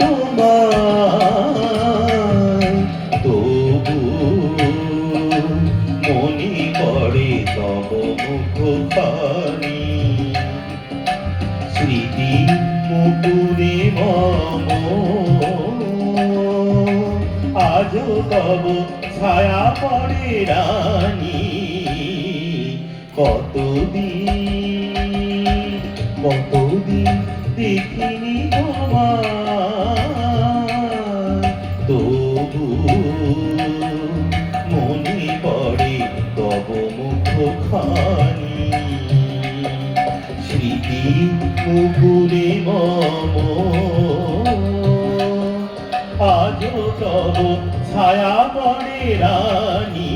তোমায়, তবু মনে পড়ে তব মুখখানি। স্মৃতি মুকুরে মম, আজও তব ছায়া পড়ে রানী। কতদিন দেখিনি তোমায়, তবু মনে পড়ে তব মুখখানি। স্মৃতি মুকুরে মম, আজও তব ছায়া পড়ে রানী।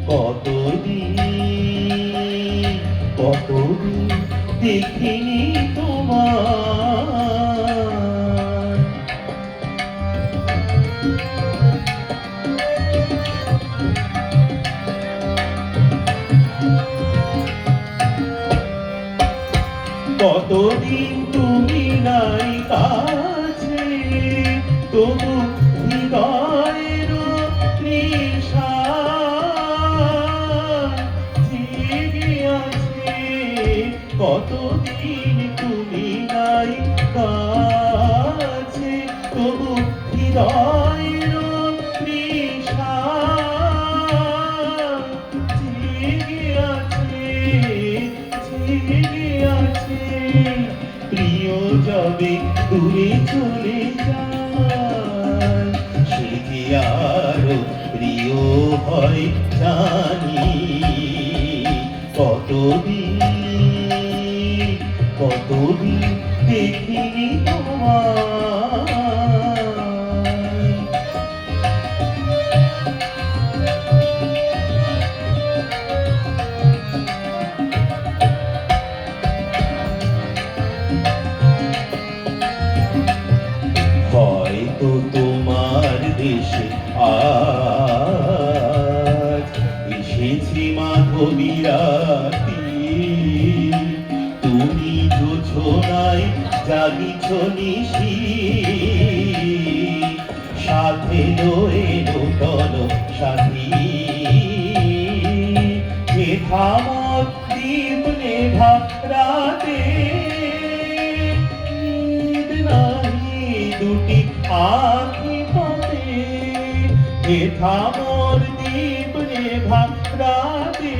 কতদিন দেখিনি তোমায়। কতদিন তুমি নাই কাছে, তবু হৃদয়ের তৃষা জেগে আছে। কতদিন তুমি নাই কাছে, তবু হৃদয়ের তৃষা জেগে আছে, জেগে আছে। প্রিয় যবে দূরে চলে যায়, সে যে আরো প্রিয় হয় জানি। কতদিন দেখিনি তোমায়। হয়তো তোমার দেশে আজ এসেছি মাধবী রাতি। তুমি জোছনায় জাগিছ নিশি, সাথে লয়ে নূতন সাথী। থামর দীপ নেভা রাতে, ঈদ নাহি দুটি আঁখি পথে। থামর দীপ নেভা রাতে,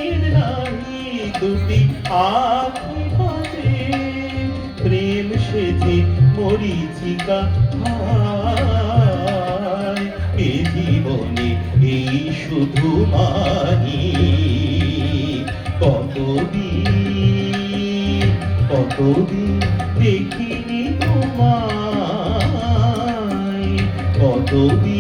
ঈদ নাহি দুটি আঁখি পথে। প্রেম সেজে মরিচিকা হায়, এ জীবনে এই শুধু মানি। কতদিন দেখিনি তোমায়, কতদিন